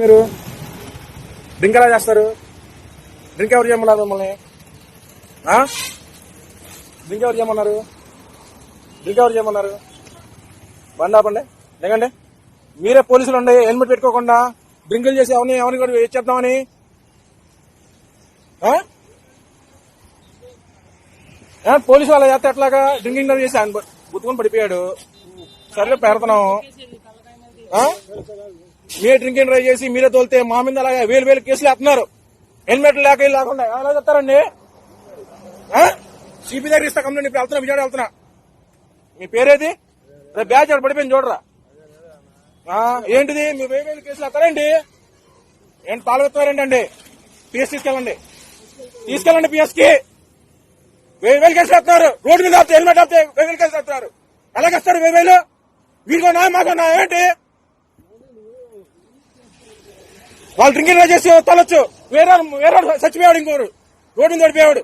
మీరు డ్రింక్ ఎలా చేస్తారు? డ్రింక్ ఎవరు చేయమన్నారు మిమ్మల్ని? డ్రింక్ ఎవరు చేయమన్నారు? డ్రింక్ ఎవరు చేయమన్నారు? బండి ఆపండి, దిగండి. మీరే పోలీసులు ఉండి హెల్మెట్ పెట్టుకోకుండా డ్రింకులు చేసి ఎవరిని కూడా చేద్దామని పోలీసు వాళ్ళ చేస్తే ఎట్లాగా? డ్రింకింగ్ చేసి ఆయన గుర్తుకొని పడిపోయాడు. సరే పెడతాం. మీరే డ్రింకింగ్ డ్రైవ్ చేసి మీరే తోలితే మా మీద అలాగే వేలు కేసులు వేస్తున్నారు. హెల్మెట్ లేకుండా ఎలా చెప్తారండి? సిపి దగ్గర ఇస్తా కంప్లైంట్. ఇప్పుడు వెళ్తున్నా, విజయవాడ వెళ్తున్నా. మీ పేరేది? బ్యాచ్ అక్కడ పడిపోయింది చూడరా. ఏంటిది మీ వేలు కేసులు వేస్తారండి? ఏంటి తాళెత్తారేంటండి? పిఎస్ తీసుకెళ్ళండి, పిఎస్ కి. వేలు కేసులు వేస్తున్నారు. రోడ్డు మీద ఆపితే హెల్మెట్ ఆపితే వేలు కేసులు వేస్తున్నారు. ఎలాగేస్తారు 1000? వీడికో నా మాకో నా ఏంటి? వాళ్ళు డ్రింకింగ్ డ్రైవ్ చేసి తొలొచ్చు. వేరే చచ్చిపోయాడు, ఇంకోడు రోడ్డు మీద పడిపోయాడు.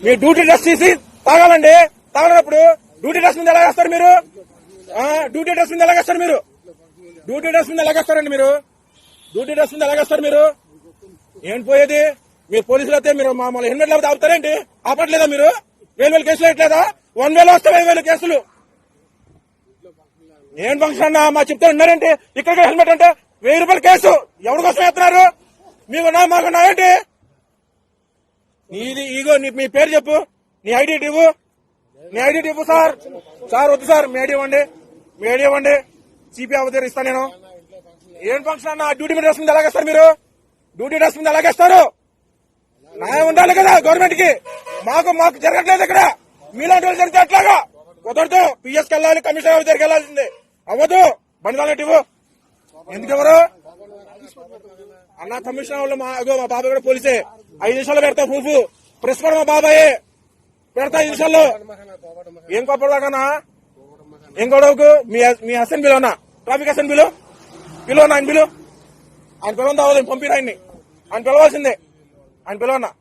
మీ డ్యూటీ డ్రెస్ తీసి తాగాలండి. తాగనప్పుడు డ్యూటీ డ్రెస్ మీద ఎలాగేస్తారు మీరు? డ్యూటీ డ్రెస్ మీద ఎలాగేస్తారు మీరు? డ్యూటీ డ్రెస్ మీద ఎలాగేస్తారండి మీరు? డ్యూటీ డ్రెస్ మీద ఎలాగేస్తారు మీరు? ఏంటి పోయేది? మీరు పోలీసులు అయితే మీరు మమ్మల్ని హెల్మెట్ లేకపోతే ఆపుతారేంటి? ఆపట్లేదా మీరు? 1000 కేసులు వేయట్లేదా? 1000 వస్తే 1000 కేసులు. ఏం ఫంక్షన్ అన్నా మా చెప్తే ఉన్నారేంటి? ఇక్కడ హెల్మెట్ అంటే 1000 రూపాయల కేసు. ఎవరి కోసం వేస్తున్నారు? మీకున్నా మాకున్నా ఏంటి? నీది ఈగో. మీ పేరు చెప్పు, నీ ఐడి ఇవ్వు. నీ ఐడి ఇవ్వు. సార్ వద్దు సార్, మీ ఐడి ఇవ్వండి. సిపి అవతీరు ఇస్తా నేను. ఏం ఫంక్షన్ అన్న? డ్యూటీ మీద డ్రెస్ మీద ఎలాగేస్తారు మీరు? డ్యూటీ డ్రెస్ మీద ఎలాగేస్తారు? న్యాయం ఉండాలి కదా గవర్నమెంట్ కి. మాకు జరగట్లేదు ఇక్కడ. మీలాంటి వాళ్ళు జరిగితే ఎట్లాగా? కుదరదు. పిఎస్కి వెళ్ళాలి, కమిషనర్ దగ్గరికి వెళ్ళాల్సిందే. అవ్వదు. బండి తాళెట్టు ఇవ్వు. ఎందుకెవరు అన్న? కమిషనర్ వాళ్ళు మా బాబాయ్ కూడా పోలీసే. 5 నిమిషాలు పెడతా ప్రూఫ్. ప్రెస్ కూడా మా బాబాయే పెడతా 5 నిమిషాల్లో. ఏం కోపడదాకన్నా? ఏం గొడవకు? మీ హసన్ బిలో అన్నా, ట్రాఫిక్ హసన్ బిలో ఆయన బిలు. ఆయన పిలవంతా అవ్వదు, పంపిరు ఆయన్ని. ఆయన పిలవాల్సిందే. ఆయన పిలవన్నా,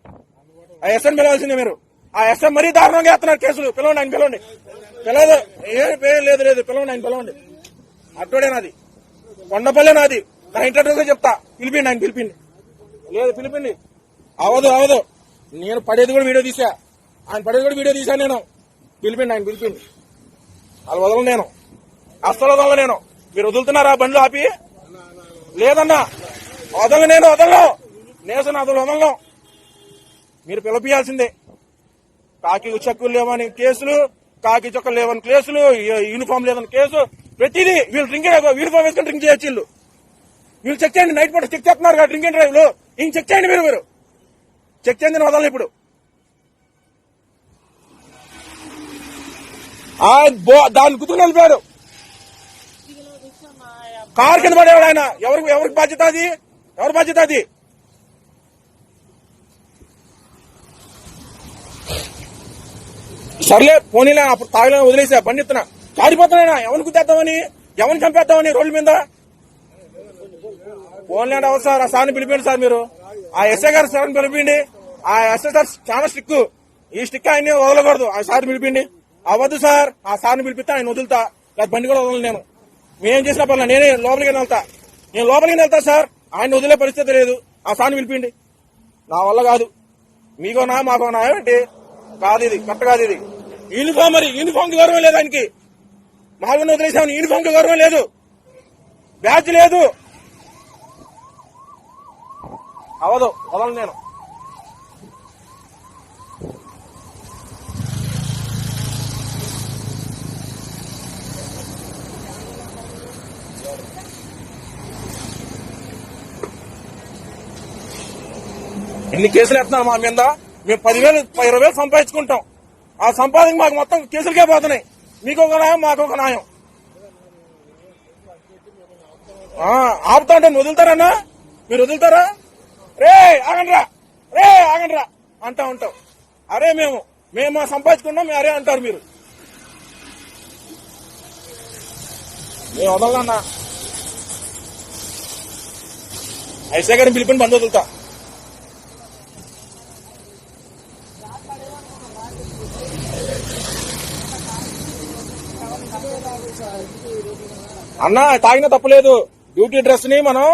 ఆ ఎస్ఎన్ పిలవాల్సిందే మీరు. ఆ ఎస్ఎం మరీ దారుణంగా వేస్తున్నారు కేసులు. పిలవండి, ఆయన పిలవండి. పిలవదు. లేదు, పిలవండి, ఆయన పిలవండి. అట్టోడే నాది, కొండపల్లె నాది. నా ఇంటర్వ్యూగా చెప్తా. పిలిపిండి, ఆయన పిలిపిండి. లేదు పిలిపిండి. అవదు. నేను పడేది కూడా వీడియో తీసా. ఆయన పడేది కూడా వీడియో తీసా నేను. పిలిపిండి, ఆయన పిలిపిండి. వాళ్ళు వదలను నేను, అస్సలు వదలను నేను. మీరు వదులుతున్నారా బండ్లు ఆపి? లేదన్నా, వదలను. నేసన వదలను. మీరు పిలిపియాల్సిందే. కాకి చెక్కులు లేవని కేసులు, కాకి చొక్కలు లేవని కేసులు, యూనిఫామ్ లేదని కేసు. ప్రతిదీ వీళ్ళు యూనిఫామ్ వేసుకుని డ్రింక్ చేయొచ్చు. వీళ్ళు చెక్ చేయండి. నైట్ పూట చెక్ చేస్తున్నారు కదా డ్రింక్ అండ్ డ్రైవ్ లో. ఇంక చెక్ చేయండి మీరు. చెక్ చేయండి, వదలను. ఇప్పుడు దాన్ని గుర్తుకు నిలిపాడు. కారు కింద పడేవాడు ఆయన. ఎవరికి బాధ్యత అది? ఎవరి బాధ్యత అది? సర్లే పోనీలే, అప్పుడు తాగలే వదిలేసా. బండి ఎత్తున్నా కాడిపోతున్నాయినా. ఎవరిని గుద్దేద్దామని, ఎవరిని చంపేద్దామని రోడ్ల మీద. పోన్లేండి. అవసరం సార్, ఆ సార్ని పిలిపిండి సార్. మీరు ఆ ఎస్ఐ గారు సార్ని పిలిపిండి. ఆ ఎస్ఐ సార్ చాలా స్టిక్. ఈ స్టిక్ ఆయన్ని వదలకూడదు. ఆ సార్ని పిలిపిండి. అవ్వద్దు సార్, ఆ సార్ని పిలిపిస్తే ఆయన వదులుతా. బండి కూడా వదలను నేను. మేమేం చేసినా పర్లేదు, నేనే లోపలికి వెళ్తా సార్. ఆయన వదిలే పరిస్థితి లేదు. ఆ సార్ని పిలిపిండి. నా వల్ల కాదు. మీకోనా మాకోనా ఏంటి? కాదు, ఇది కరెక్ట్ కాదు. ఇది యూనిఫామ్. మరి యూనిఫామ్ కి గౌరవం లేదు ఆయనకి. మామూలు వదిలేసామని యూనిఫామ్ కి గౌరవం లేదు, బ్యాచ్ లేదు. అవదు, వదలను నేను. ఎన్ని కేసులు వేస్తున్నారు మా మీద? మేము 10,000 20,000 సంపాదించుకుంటాం. ఆ సంపాదన మాకు మొత్తం కేసులకే పోతున్నాయి. మీకు ఒక న్యాయం, మాకు ఒక న్యాయం. ఆపుతా అంటే వదులుతారన్నా? మీరు వదులుతారా? రే ఆగండ్రా అంటా ఉంటాం. అరే మేము సంపాదించుకున్నాం, అరే అంటారు మీరు. మేము వదలన్నా. ఐసా గారిని పిలిపిని బండి వదులుతా. అన్న తాగిన తప్పలేదు. డ్యూటీ డ్రెస్ ని మనం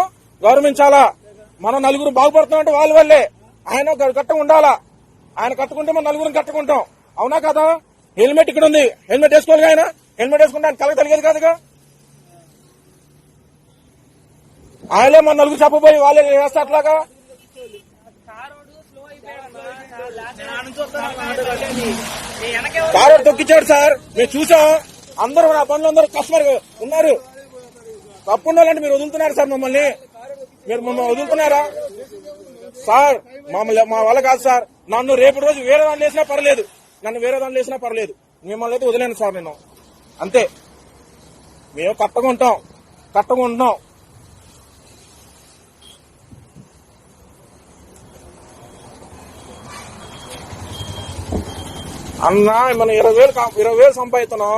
గౌరవించాలా. మనం నలుగురు బాగుపడుతున్నామంటే వాళ్ళ వల్లే. ఆయన కట్టుకు ఉండాలా. ఆయన కట్టుకుంటే మనం నలుగురిని కట్టుకుంటాం. అవునా కదా? హెల్మెట్ ఇక్కడ ఉంది. హెల్మెట్ వేసుకోవాలి. ఆయన హెల్మెట్ వేసుకుంటే ఆయన కలగ తెలియదు కాదుగా. ఆయనే మన నలుగురు చెప్పబోయి వాళ్ళే వేస్తా అట్లాగా. కారు తొక్కిచ్చాడు సార్. మేము చూసాం. అందరూ నా పనులు అందరూ కస్టమర్ ఉన్నారు. తప్పు ఉండాలంటే మీరు వదులుతున్నారు సార్. మమ్మల్ని వదులుతున్నారా సార్? మమ్మల్ని మా వల్ల కాదు సార్. నన్ను రేపు రోజు వేరే దాంట్లో వేసినా పర్లేదు. మిమ్మల్ని అయితే వదిలేను సార్. నేను అంతే. మేము కట్టగా ఉంటాం. అన్నా మనం 20,000 సంపాదిస్తున్నాం.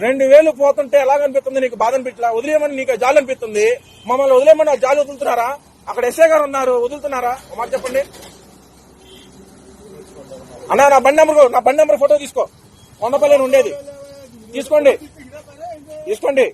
2,000 పోతుంటే ఎలాగనిపిస్తుంది? నీకు బాధ అనిపించలా? వదిలేయమని నీకు జాలి అనిపిస్తుంది. మమ్మల్ని వదిలేయమని జాలి వదులుతున్నారా? అక్కడ ఎస్ఐ గారు ఉన్నారు, వదులుతున్నారా? మాట చెప్పండి అన్నా. నా బండి నెంబర్ ఫోటో తీసుకో. 100 ఉండేది తీసుకోండి.